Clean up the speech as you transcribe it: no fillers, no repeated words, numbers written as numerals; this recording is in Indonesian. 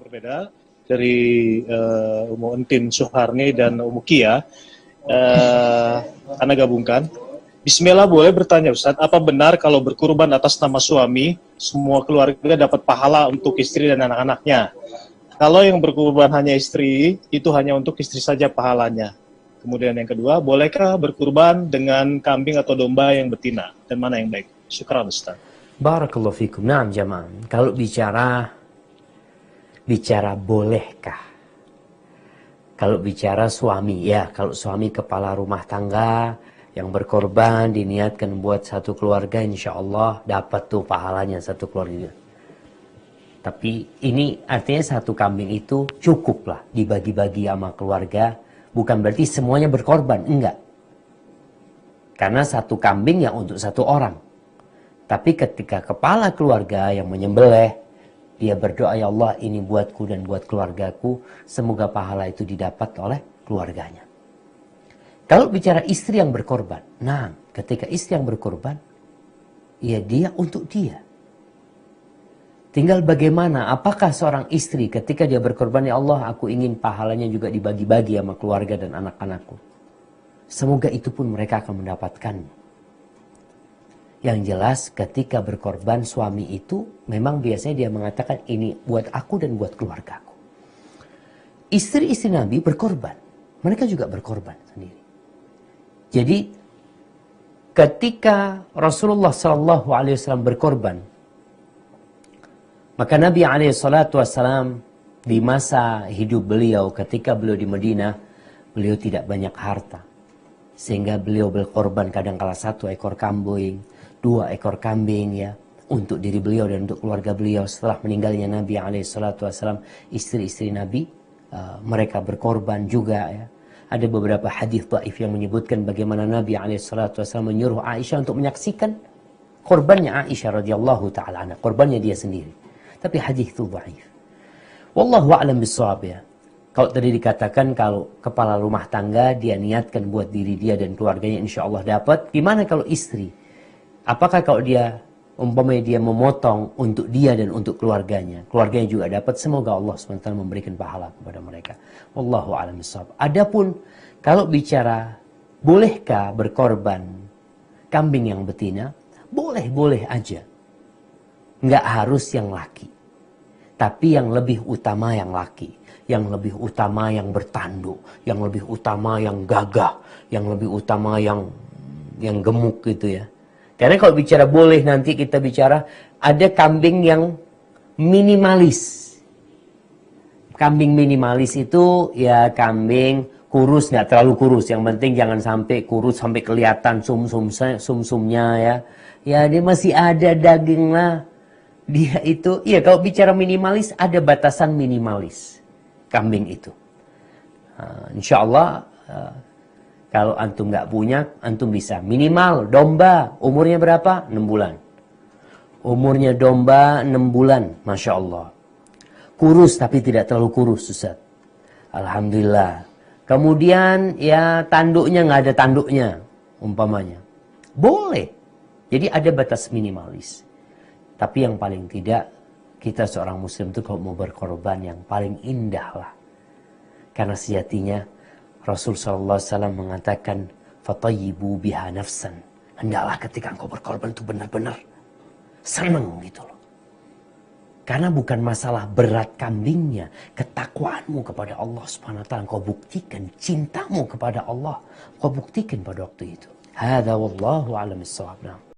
berbeda dari Umu Entin Suharni dan Umu Kia. Ana gabungkan. Bismillah, boleh bertanya Ustaz, apa benar kalau berkurban atas nama suami, semua keluarga dapat pahala untuk istri dan anak-anaknya? Kalau yang berkurban hanya istri, itu hanya untuk istri saja pahalanya. Kemudian yang kedua, bolehkah berkurban dengan kambing atau domba yang betina? Dan mana yang baik? Syukran Ustaz. Barakallahu fikum. Naam jamaah. Kalau bicara bolehkah? Kalau bicara suami, ya kalau suami kepala rumah tangga yang berkorban diniatkan buat satu keluarga, insya Allah dapat tuh pahalanya satu keluarga. Tapi ini artinya satu kambing itu cukup lah dibagi-bagi sama keluarga. Bukan berarti semuanya berkorban, enggak. Karena satu kambing ya untuk satu orang. Tapi ketika kepala keluarga yang menyembelih, dia berdoa, ya Allah ini buatku dan buat keluargaku, semoga pahala itu didapat oleh keluarganya. Kalau bicara istri yang berkorban, nah ketika istri yang berkorban, ya dia untuk dia. Tinggal bagaimana, apakah seorang istri ketika dia berkorban, ya Allah aku ingin pahalanya juga dibagi-bagi sama keluarga dan anak-anakku. Semoga itu pun mereka akan mendapatkannya. Yang jelas ketika berkorban suami itu memang biasanya dia mengatakan ini buat aku dan buat keluargaku. Istri-istri Nabi berkorban. Mereka juga berkorban sendiri. Jadi ketika Rasulullah SAW berkorban, maka Nabi SAW di masa hidup beliau ketika beliau di Madinah, beliau tidak banyak harta. Sehingga beliau berkorban kadang-kala 1 ekor kambing, 2 ekor kambing ya untuk diri beliau dan untuk keluarga beliau. Setelah meninggalnya Nabi SAW, istri-istri Nabi mereka berkorban juga ya. Ada beberapa hadis dhaif yang menyebutkan bagaimana Nabi SAW menyuruh Aisyah untuk menyaksikan korbannya Aisyah radhiyallahu taala anha, korbannya dia sendiri. Tapi hadis itu dhaif. Wallahu a'lam bissawab ya. Kalau tadi dikatakan kalau kepala rumah tangga dia niatkan buat diri dia dan keluarganya insya Allah dapat. Gimana kalau istri? Apakah kalau dia umpamanya dia memotong untuk dia dan untuk keluarganya juga dapat? Semoga Allah SWT memberikan pahala kepada mereka. Wallahu a'lam bishawab. Adapun kalau bicara bolehkah berkorban kambing yang betina? Boleh aja. Nggak harus yang laki. Tapi yang lebih utama yang laki. Yang lebih utama yang bertanduk. Yang lebih utama yang gagah. Yang lebih utama yang gemuk gitu ya. Karena kalau bicara boleh nanti kita bicara ada kambing yang minimalis. Kambing minimalis itu ya kambing kurus, nggak terlalu kurus. Yang penting jangan sampai kurus sampai kelihatan sumsumnya ya. Ya dia masih ada daging lah. Dia itu, ya kalau bicara minimalis ada batasan minimalis kambing itu. Insya Allah kalau antum nggak punya, antum bisa. Minimal domba, umurnya berapa? 6 bulan. Umurnya domba 6 bulan, Masya Allah. Kurus tapi tidak terlalu kurus, Ustaz. Alhamdulillah. Kemudian ya tanduknya nggak ada tanduknya, umpamanya. Boleh. Jadi ada batas minimalis. Tapi yang paling tidak, kita seorang muslim itu kalau mau berkorban yang paling indah lah. Karena sejatinya, Rasul SAW mengatakan, فَطَيِّبُوا بِهَا نَفْسًا. Hendaklah ketika engkau berkorban itu benar-benar senang gitu loh. Karena bukan masalah berat kambingnya, ketakwaanmu kepada Allah SWT. Engkau buktikan cintamu kepada Allah. Engkau buktikan pada waktu itu. Hadza wallahu a'lam bissawab.